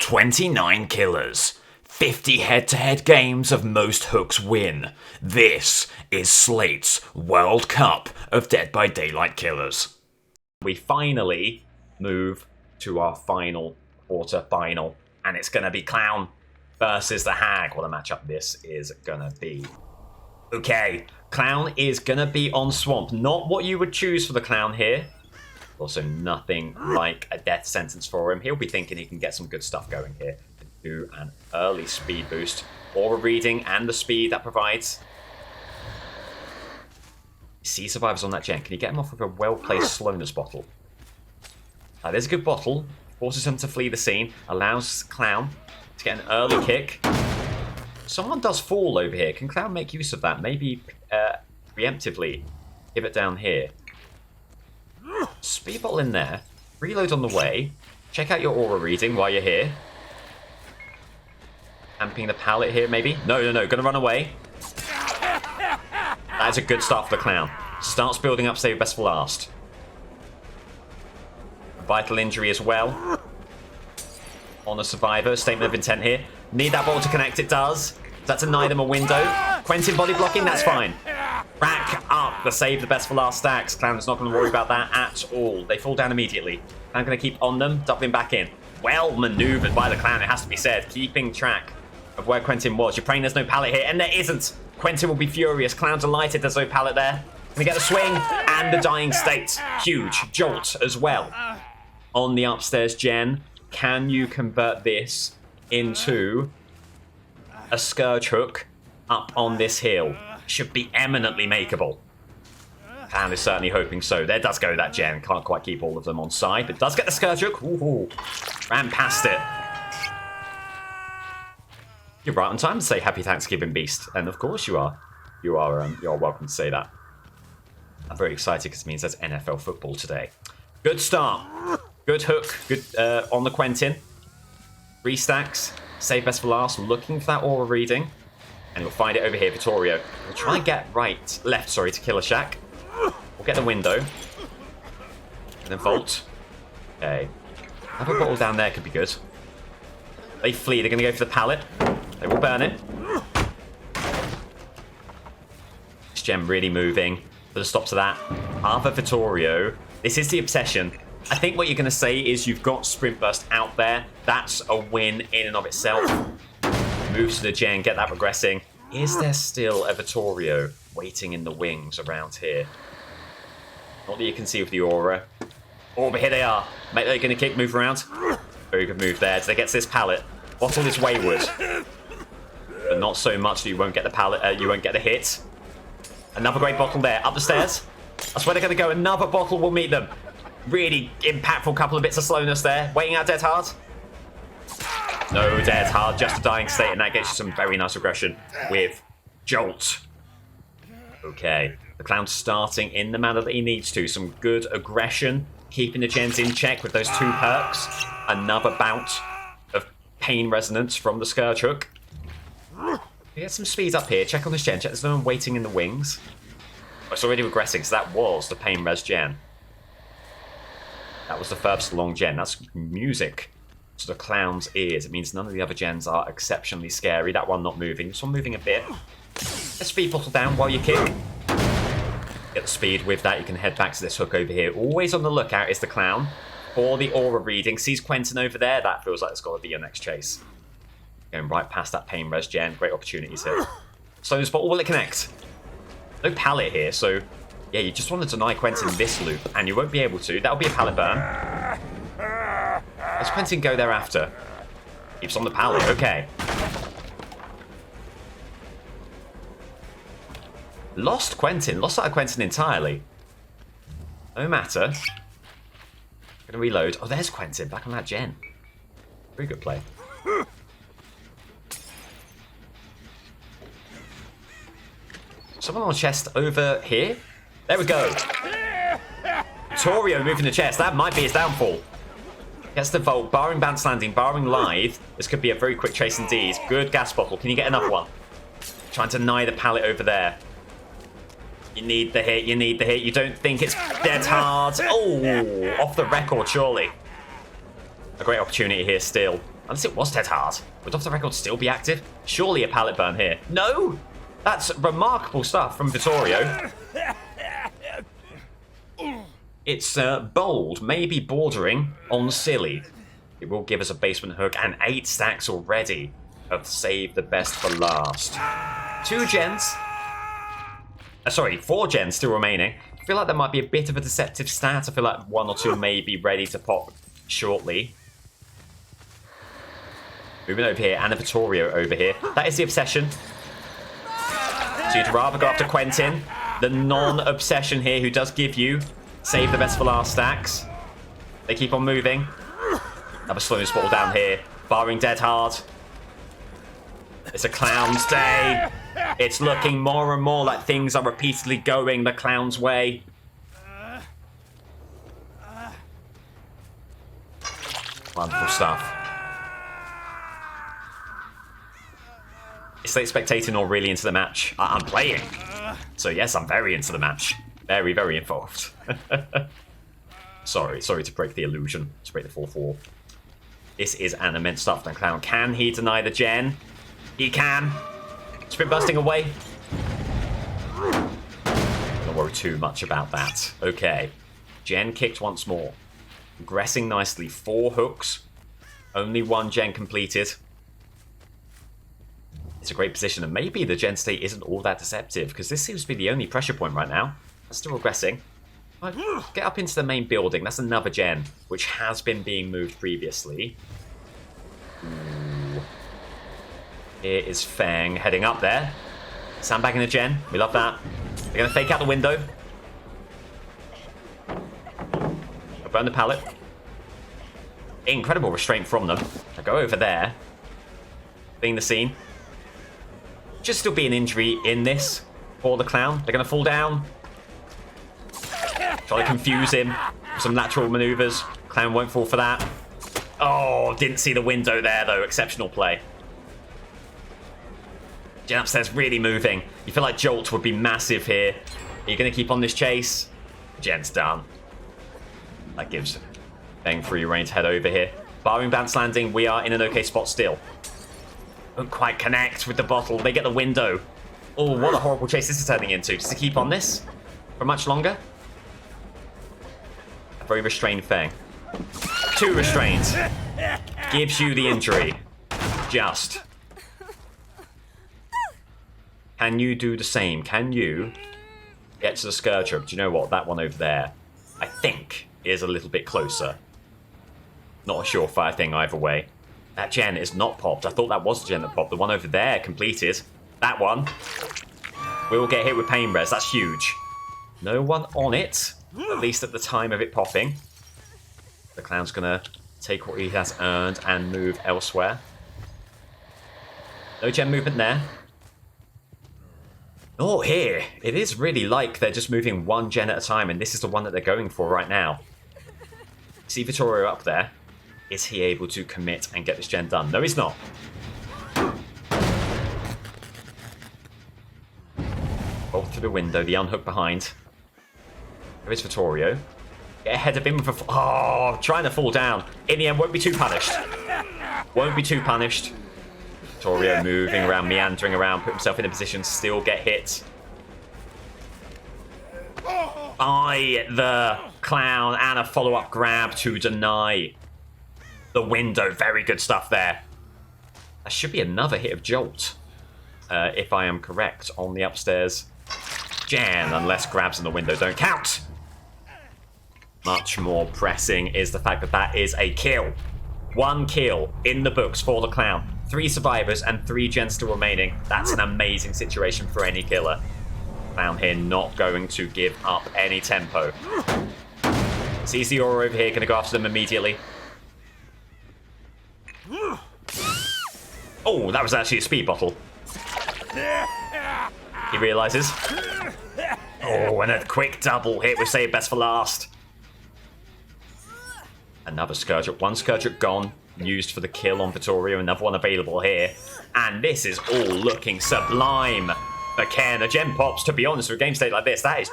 29 killers, 50 head-to-head games of most hooks win. This is Slate's World Cup of Dead by Daylight killers. We finally move to our final quarter-final, and it's going to be Clown versus The Hag. What a matchup this is going to be. Okay, Clown is going to be on Swamp. Not what you would choose for the Clown here. Also, nothing like a death sentence for him. He'll be thinking he can get some good stuff going here. Do an early speed boost, aura reading, and the speed that provides. Sea survivors on that gen. Can you get him off with a well-placed slowness bottle? There's a good bottle. Forces him to flee the scene. Allows Clown to get an early kick. Someone does fall over here. Can Clown make use of that? Maybe preemptively give it down here. Speed bottle in there. Reload on the way. Check out your aura reading while you're here. Camping the pallet here, maybe? No. Gonna run away. That's a good start for the Clown. Starts building up save best for last. Vital injury as well. On the survivor. Statement of intent here. Need that ball to connect. It does. Does that deny them a window? Quentin body blocking? That's fine. Rack up the save the best for last stacks. Clown's not going to worry about that at all. They fall down immediately. Clown going to keep on them. Doubling back in. Well maneuvered by the Clown, it has to be said. Keeping track of where Quentin was. You're praying there's no pallet here, and there isn't. Quentin will be furious. Clown delighted there's no pallet there. Gonna get the swing and the dying state. Huge jolt as well. On the upstairs gen, can you convert this into a Scourge hook up on this hill? Should be eminently makeable. Clown is certainly hoping so. There does go that gen. Can't quite keep all of them on side, but does get the Scourge hook. Ooh. Ran past it. You're right on time to say Happy Thanksgiving, Beast. And of course you are. You are welcome to say that. I'm very excited because it means there's NFL football today. Good start. Good hook. Good on the Quentin. 3 stacks. Save best for last. Looking for that aura reading. And you'll find it over here, Vittorio. We'll try and get left, to Killer Shack. We'll get the window. And then Vault. Okay. Have a bottle down there could be good. They flee. They're going to go for the pallet. They will burn it. This gem really moving. Put a stop to that. Arthur Vittorio. This is the obsession. I think what you're going to say is you've got Sprint Burst out there. That's a win in and of itself. Move to the gen, get that progressing. Is there still a Vittorio waiting in the wings around here? Not that you can see with the aura. Oh, but here they are. Mate, they're going to kick, move around. Very good move there. Do they get to this pallet? Bottle is wayward. But not so much that you won't get the pallet, you won't get the hit. Another great bottle there. Up the stairs. That's where they're going to go. Another bottle will meet them. Really impactful couple of bits of slowness there. Waiting out dead hard. No dead hard, just a dying state, and that gets you some very nice aggression with Jolt. Okay, the Clown's starting in the manner that he needs to. Some good aggression, keeping the gens in check with those 2 perks. Another bout of pain resonance from the Scourge hook. We get some speed up here. Check on this gen. Check there's no one waiting in the wings. Oh, it's already regressing, so that was the pain res gen. That was the first long gen. That's music to the Clown's ears. It means none of the other gens are exceptionally scary. That one not moving. This one moving a bit. Let's speed bottle down while you kick. Get the speed with that. You can head back to this hook over here. Always on the lookout is the Clown for the aura reading. Sees Quentin over there. That feels like it's got to be your next chase. Going right past that pain res gen. Great opportunities here. So this bottle, will it connect? No pallet here, so yeah, you just want to deny Quentin this loop, and you won't be able to. That'll be a pallet burn. Let's Quentin go thereafter. Keeps on the pallet, okay. Lost Quentin. Lost out of Quentin entirely. No matter. Gonna reload. Oh, there's Quentin. Back on that gen. Very good play. Someone on the chest over here. There we go. Vittorio moving the chest. That might be his downfall. Gets the vault, barring bounce landing, barring live. This could be a very quick chase indeed. Good gas bottle. Can you get another one? Trying to deny the pallet over there. You need the hit. You need the hit. You don't think it's dead hard. Oh, off the record, surely. A great opportunity here still. Unless it was dead hard. Would Off the Record still be active? Surely a pallet burn here. No! That's remarkable stuff from Vittorio. It's bold, maybe bordering on silly. It will give us a basement hook and 8 stacks already of save the best for last. 2 gens. Sorry, 4 gens still remaining. I feel like that might be a bit of a deceptive stat. I feel like 1 or 2 may be ready to pop shortly. Moving over here, and a Vittorio over here. That is the obsession. So you'd rather go after Quentin, the non-obsession here, who does give you save the best for last stacks. They keep on moving. Another slow spot down here. Barring dead hard. It's a clown's day. It's looking more and more like things are repeatedly going the clown's way. Wonderful stuff. Is Slate spectating or really into the match? I'm playing. So yes, I'm very into the match. Very, very involved. Sorry to break the illusion. To break the fourth wall. This is an immense stuff from the clown. Can he deny the gen? He can. Sprint busting away. Don't worry too much about that. Okay. Gen kicked once more. Progressing nicely. 4 hooks. Only 1 gen completed. It's a great position, and maybe the gen state isn't all that deceptive, because this seems to be the only pressure point right now. That's still regressing. Get up into the main building. That's another gen, which has been being moved previously. Ooh. Here is Fang heading up there. Sandbagging the gen. We love that. They're going to fake out the window. They'll burn the pallet. Incredible restraint from them. They'll go over there. Being the scene. Should still be an injury in this for the clown. They're going to fall down. Try to confuse him with some lateral maneuvers. Clown won't fall for that. Oh, didn't see the window there, though. Exceptional play. Gen upstairs really moving. You feel like Jolt would be massive here. Are you going to keep on this chase? Gen's done. That gives Bang free reign to head over here. Barring bounce landing, we are in an okay spot still. Don't quite connect with the bottle. They get the window. Oh, what a horrible chase this is turning into. Just to keep on this for much longer. A very restrained Fang. 2 restraints. Gives you the injury. Just. Can you do the same? Can you get to the Scourger? Do you know what? That one over there, I think, is a little bit closer. Not a surefire thing either way. That gen is not popped. I thought that was the gen that popped. The one over there completed. That one. We will get hit with pain res. That's huge. No one on it. At least at the time of it popping. The clown's going to take what he has earned and move elsewhere. No gen movement there. Oh, here. It is really like they're just moving 1 gen at a time, and this is the one that they're going for right now. See Vittorio up there. Is he able to commit and get this gen done? No, he's not. Bolt through the window, the unhook behind. There is Vittorio. Get ahead of him with a... Oh, trying to fall down. In the end, won't be too punished. Won't be too punished. Vittorio moving around, meandering around, put himself in a position to still get hit. By the clown, and a follow-up grab to deny the window. Very good stuff there. That should be another hit of Jolt, if I am correct, on the upstairs gen, unless grabs in the window don't count. Much more pressing is the fact that that is a kill. 1 kill in the books for the clown. 3 survivors and 3 gens still remaining. That's an amazing situation for any killer. Clown here not going to give up any tempo. Sees the aura over here, going to go after them immediately. Oh, that was actually a speed bottle. He realizes. Oh, and a quick double hit with save best for last. Another Scourge. 1 Scourge gone. Used for the kill on Vittorio. Another one available here. And this is all looking sublime. But Ken, a gem pops, to be honest, with a game state like this, that is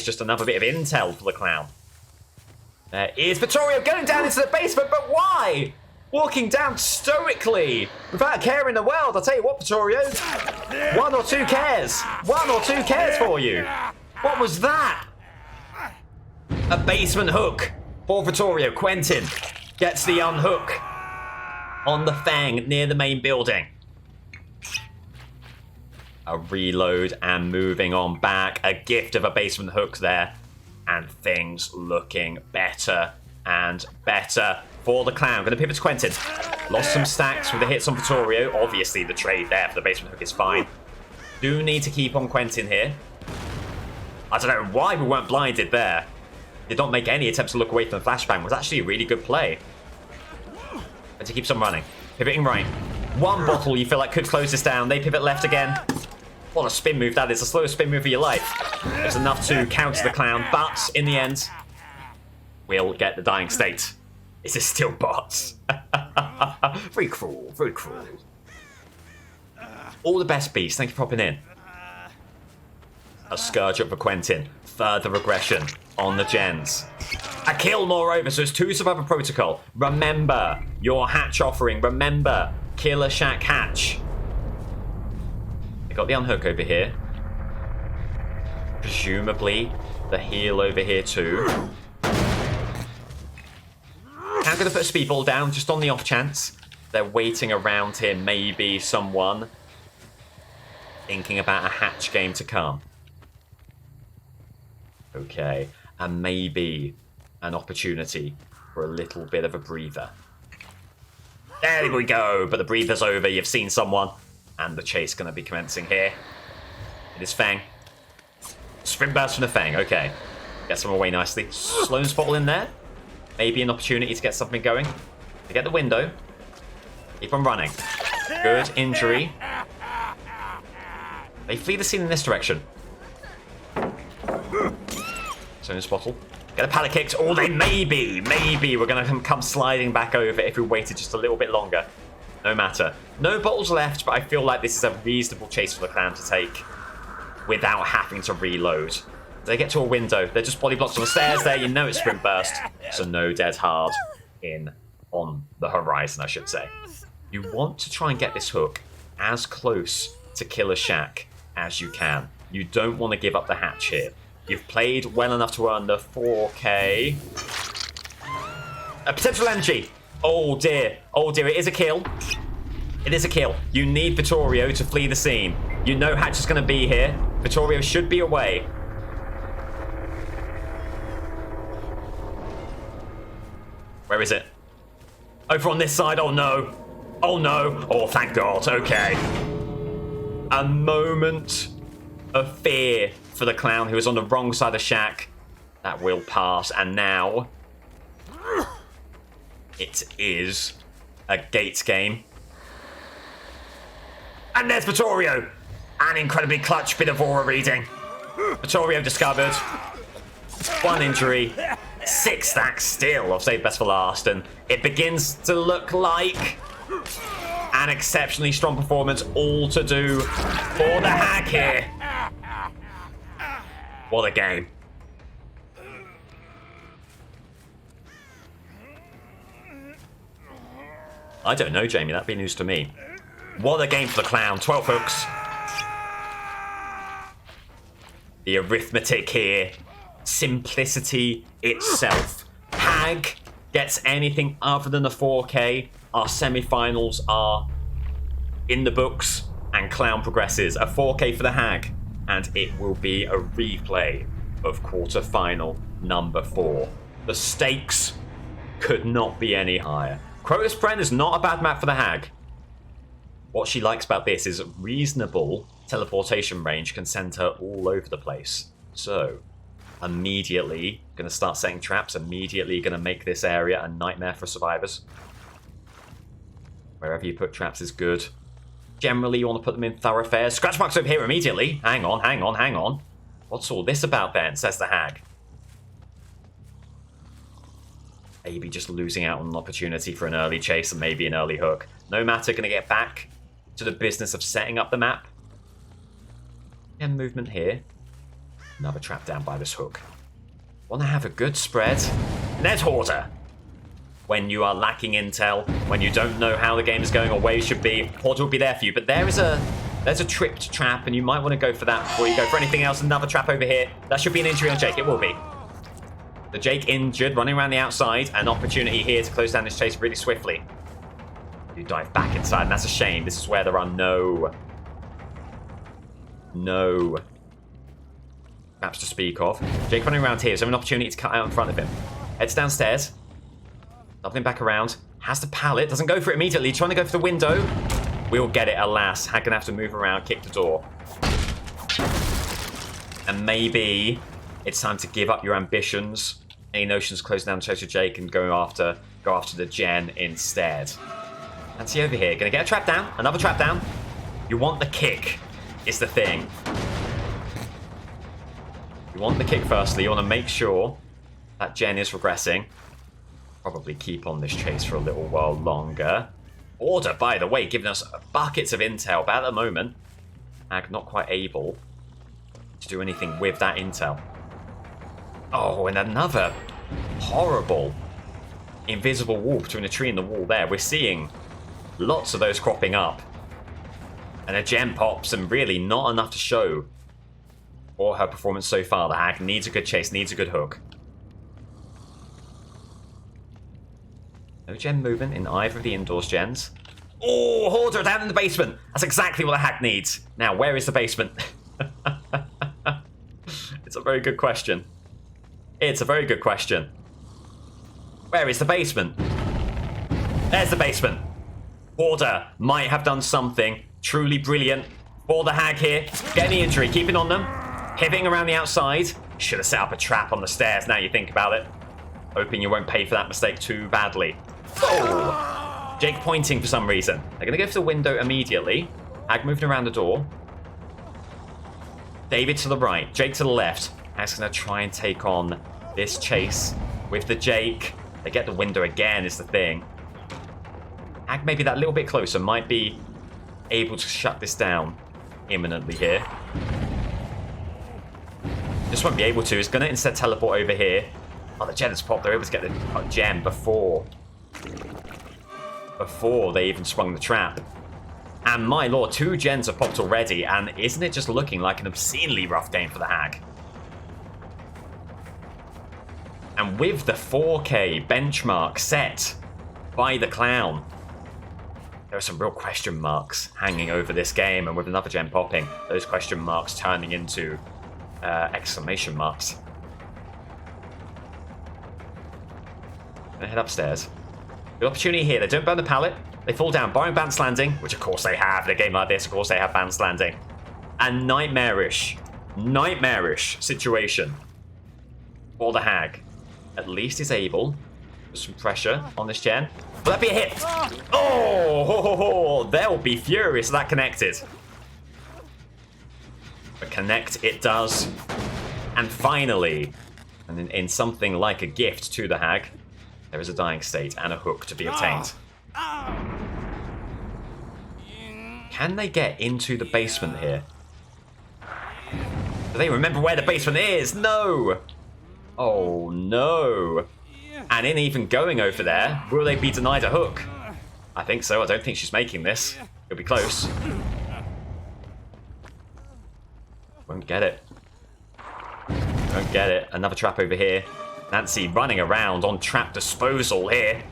just another bit of intel for the clown. There is Vittorio going down into the basement, but why? walking down stoically, without a care in the world. I'll tell you what, Vittorio. 1 or 2 cares. 1 or 2 cares for you. What was that? A basement hook for Vittorio. Quentin gets the unhook on the Fang near the main building. A reload and moving on back. A gift of a basement hook there. And things looking better and better for the Clown. Going to pivot to Quentin. Lost some stacks with the hits on Vittorio. Obviously, the trade there for the basement hook is fine. Do need to keep on Quentin here. I don't know why we weren't blinded there. Did not make any attempt to look away from the flashbang. It was actually a really good play. And to keep some running. Pivoting right. 1 bottle you feel like could close this down. They pivot left again. What a spin move that is. The slowest spin move of your life. It's enough to counter the Clown, but in the end, we'll get the dying state. Is it still bots? Very cruel, very cruel. All the best, Beast. Thank you for popping in. A Scourge up for Quentin. Further regression on the gens. A kill, moreover, so it's 2 survivor protocol. Remember your hatch offering. Remember Killer Shack hatch. They got the unhook over here. Presumably the heal over here too. I'm going to put a speedball down just on the off chance. They're waiting around here. Maybe someone thinking about a hatch game to come. Okay. And maybe an opportunity for a little bit of a breather. There we go. But the breather's over. You've seen someone. And the chase going to be commencing here. It is Fang. Sprint burst from the Fang. Okay. Gets them away nicely. Sloan's bottle in there. Maybe an opportunity to get something going. They get the window. Keep on running. Good injury. They flee the scene in this direction. Sloan's bottle. Get a pallet kicked. Oh, they maybe we're going to come sliding back over if we waited just a little bit longer. No matter. No bottles left, but I feel like this is a reasonable chase for the Clown to take without having to reload. They get to a window. They're just body blocks on the stairs there. You know it's sprint burst. So no dead hard on the horizon, I should say. You want to try and get this hook as close to Killer Shack as you can. You don't want to give up the hatch here. You've played well enough to earn the 4K. A potential energy. Oh dear. Oh dear. It is a kill. It is a kill. You need Vittorio to flee the scene. You know Hatch is going to be here. Vittorio should be away. Where is it? Over on this side. Oh no. Oh no. Oh, thank God. Okay. A moment of fear for the Clown who was on the wrong side of Shack. That will pass. And now it is a Gates game. And there's Vittorio. An incredibly clutch bit of aura reading. Vittorio discovered. 1 injury. 6 stacks still of Save Best for Last. And it begins to look like an exceptionally strong performance. All to do for the Hag here. What a game. I don't know, Jamie. That'd be news to me. What a game for the Clown. 12 hooks. The arithmetic here. Simplicity itself. Hag gets anything other than a 4K. Our semi-finals are in the books. And Clown progresses. A 4K for the Hag. And it will be a replay of quarter-final number 4. The stakes could not be any higher. Crotus Bren is not a bad map for the Hag. What she likes about this is reasonable teleportation range can send her all over the place. So, immediately going to start setting traps, immediately going to make this area a nightmare for survivors. Wherever you put traps is good. Generally, you want to put them in thoroughfares. Scratch marks over here immediately. Hang on, hang on, hang on. What's all this about then, says the Hag. Maybe just losing out on an opportunity for an early chase and maybe an early hook. No matter, going to get back to the business of setting up the map. And movement here. Another trap down by this hook. Want to have a good spread. Ned Hoarder. when you are lacking intel, when you don't know how the game is going or where you should be, Portal will be there for you. But there's a tripped trap, and you might want to go for that before you go for anything else. Another trap over here. That should be an injury on Jake. It will be. The Jake injured, running around the outside. An opportunity here to close down this chase really swiftly. You dive back inside, and that's a shame. This is where there are no maps to speak of. Jake running around here, so an opportunity to cut out in front of him. Heads downstairs. Doubling back around. Has the pallet. Doesn't go for it immediately. Trying to go for the window. We'll get it, alas. Hag gonna have to move around, kick the door. And maybe it's time to give up your ambitions. Any notions closing down Chase with Jake and go after the gen instead. Fancy over here. Gonna get a trap down. Another trap down. You want the kick, is the thing. You want the kick firstly. You want to make sure that gen is regressing. Probably keep on this chase for a little while longer. Order, by the way, giving us buckets of intel, but at the moment, Hag not quite able to do anything with that intel. Oh, and another horrible invisible wall between a tree and the wall there. We're seeing lots of those cropping up. And a gem pops, and really not enough to show for her performance so far. The Hag needs a good chase, needs a good hook. No gen movement in either of the indoors gens. Oh, Hoarder down in the basement. That's exactly what the Hag needs. Now, where is the basement? It's a very good question. It's a very good question. Where is the basement? There's the basement. Hoarder might have done something truly brilliant for the Hag here. Getting the injury, keeping on them. Pivoting around the outside. Should have set up a trap on the stairs now you think about it. Hoping you won't pay for that mistake too badly. Oh! Jake pointing for some reason. They're going to go for the window immediately. Hag moving around the door. David to the right. Jake to the left. Hag's going to try and take on this chase with the Jake. They get the window again is the thing. Hag maybe that little bit closer. Might be able to shut this down imminently here. Just won't be able to. He's going to instead teleport over here. Oh, the gen has popped. They're able to get the gem before they even sprung the trap. And my lord, 2 gens have popped already, and isn't it just looking like an obscenely rough game for the Hag? And with the 4K benchmark set by the Clown, there are some real question marks hanging over this game, and with another gen popping, those question marks turning into exclamation marks. Gonna head upstairs. Good opportunity here. They don't burn the pallet. They fall down, borrowing Bance Landing, which of course they have. In a game like this, of course they have Bance Landing. And nightmarish situation for the Hag. At least he's able. Put some pressure on this gen. Will that be a hit? Oh, they'll be furious if that connected. But connect it does. And finally, and in something like a gift to the Hag, there is a dying state and a hook to be obtained. Can they get into the basement here? Do they remember where the basement is? No! Oh no. And in even going over there, will they be denied a hook? I think so. I don't think she's making this. It'll be close. Won't get it. Won't get it. Another trap over here. Nancy running around on trap disposal here.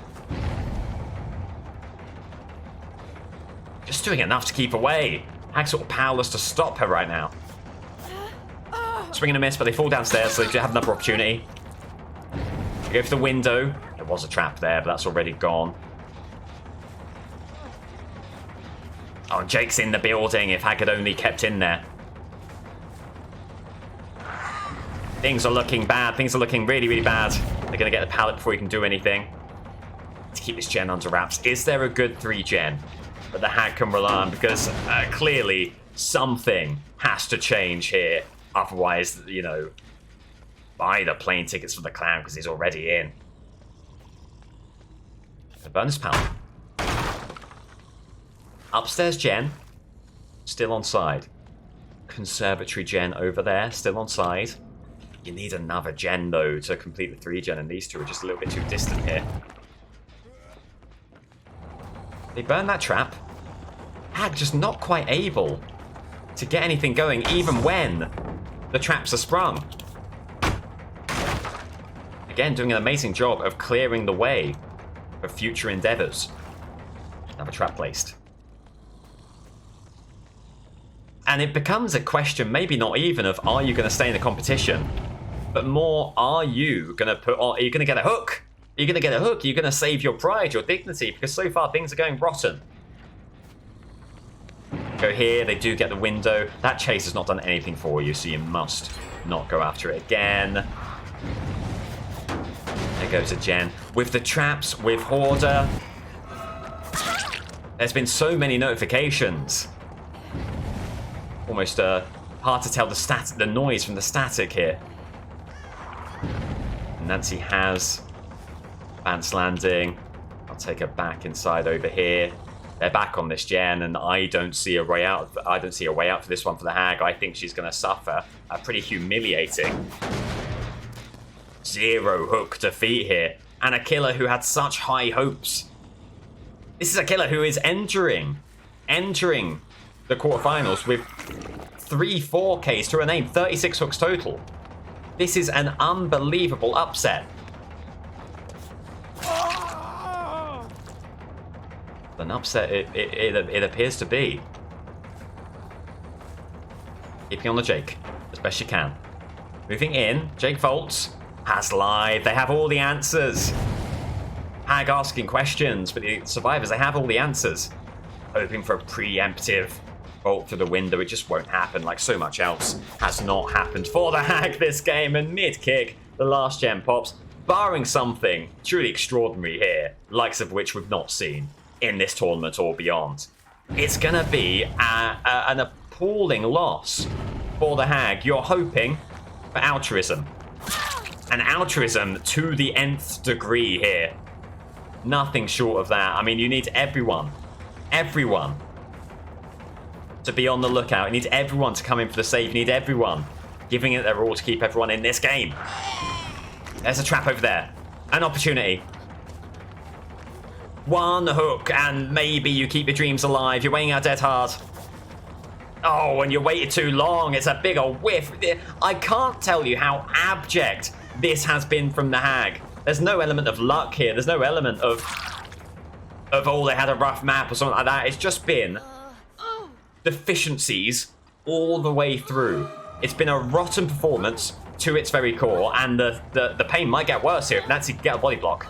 Just doing enough to keep away. Hag's sort of powerless to stop her right now. Swing and a miss, but they fall downstairs, so they have another opportunity. They go for the window. There was a trap there, but that's already gone. Oh, Jake's in the building. If Hag had only kept in there. Things are looking bad. Things are looking really, really bad. They're going to get the pallet before he can do anything. To keep this gen under wraps. Is there a good 3 gen that the Hag can rely on? Because clearly something has to change here. Otherwise, you know, buy the plane tickets for the Clown because he's already in. The bonus pallet. Upstairs gen. Still on side. Conservatory gen over there. Still on side. You need another gen, though, to complete the 3 gen, and these two are just a little bit too distant here. They burn that trap. Hag just not quite able to get anything going, even when the traps are sprung. Again, doing an amazing job of clearing the way for future endeavors. Another trap placed. And it becomes a question, maybe not even of are you going to stay in the competition, but more, are you going to get a hook? Are you going to get a hook? Are you going to save your pride, your dignity? Because so far things are going rotten. Go here, they do get the window. That chase has not done anything for you, so you must not go after it again. There goes a Jen. With the traps, with Hoarder. There's been so many notifications. Almost hard to tell the noise from the static here. Nancy has Vance landing. I'll take her back inside over here. They're back on this Jen, and I don't see a way out. I don't see a way out for this one for the Hag. I think she's going to suffer a pretty humiliating 0 hook defeat here, and a killer who had such high hopes. This is a killer who is entering the quarterfinals with 3-4 Ks to her name, 36 hooks total. This is an unbelievable upset. An upset it appears to be. Keeping on the Jake as best you can. Moving in, Jake vaults, has live, they have all the answers. Hag asking questions, but the survivors, they have all the answers. Hoping for a preemptive vault through the window, it just won't happen, like so much else has not happened for the Hag this game. And mid-kick, the last gem pops, barring something truly extraordinary here, likes of which we've not seen in this tournament or beyond. It's gonna be an appalling loss for the Hag. You're hoping for altruism. And altruism to the nth degree here. Nothing short of that. I mean, you need everyone to be on the lookout. You need everyone to come in for the save. You need everyone giving it their all to keep everyone in this game. There's a trap over there. An opportunity. One hook, and maybe you keep your dreams alive. You're weighing out dead hard. Oh, and you waited too long. It's a big old whiff. I can't tell you how abject this has been from the Hag. There's no element of luck here. There's no element of oh, they had a rough map or something like that. It's just been deficiencies all the way through. It's been a rotten performance to its very core, and the pain might get worse here if Nancy can get a body block.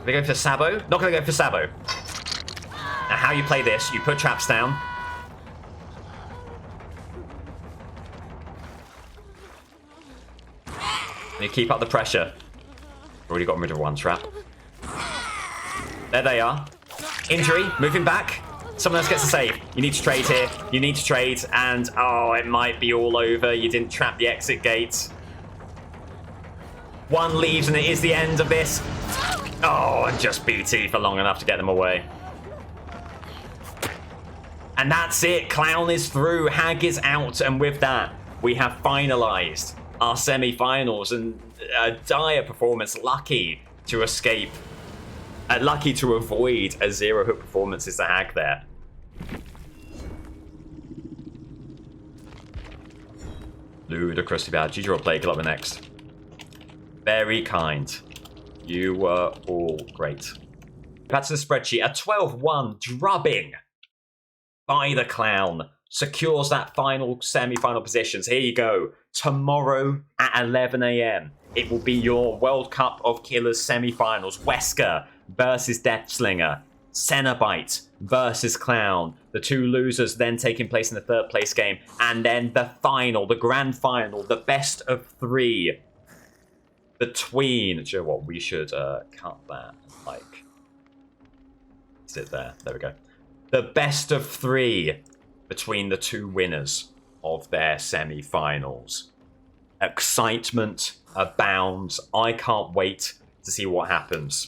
They go for Sabo? Not going to go for Sabo. Now, how you play this, you put traps down. And you keep up the pressure. Already got rid of one trap. There they are. Injury, moving back. Someone else gets a save. You need to trade here. You need to trade, and oh, it might be all over. You didn't trap the exit gate. One leaves, and it is the end of this. Oh, and just BT for long enough to get them away. And that's it. Clown is through. Hag is out. And with that, we have finalized our semi-finals. And a dire performance. Lucky to escape. Lucky to avoid a 0 hook performance is the Hag there. Ludicrously bad. GG roll play. Good luck with next. Very kind. You were all great. Back to the spreadsheet. A 12-1 drubbing by the Clown secures that final semi-final positions. Here you go. Tomorrow at 11 AM, it will be your World Cup of Killers semi-finals. Wesker versus Deathslinger. Cenobite versus Clown. The two losers then taking place in the 3rd place game. And then the final, the grand final, the best of 3. Between, do you know what, we should cut that, like, sit there, there we go. The best of 3 between the two winners of their semi-finals. Excitement abounds. I can't wait to see what happens.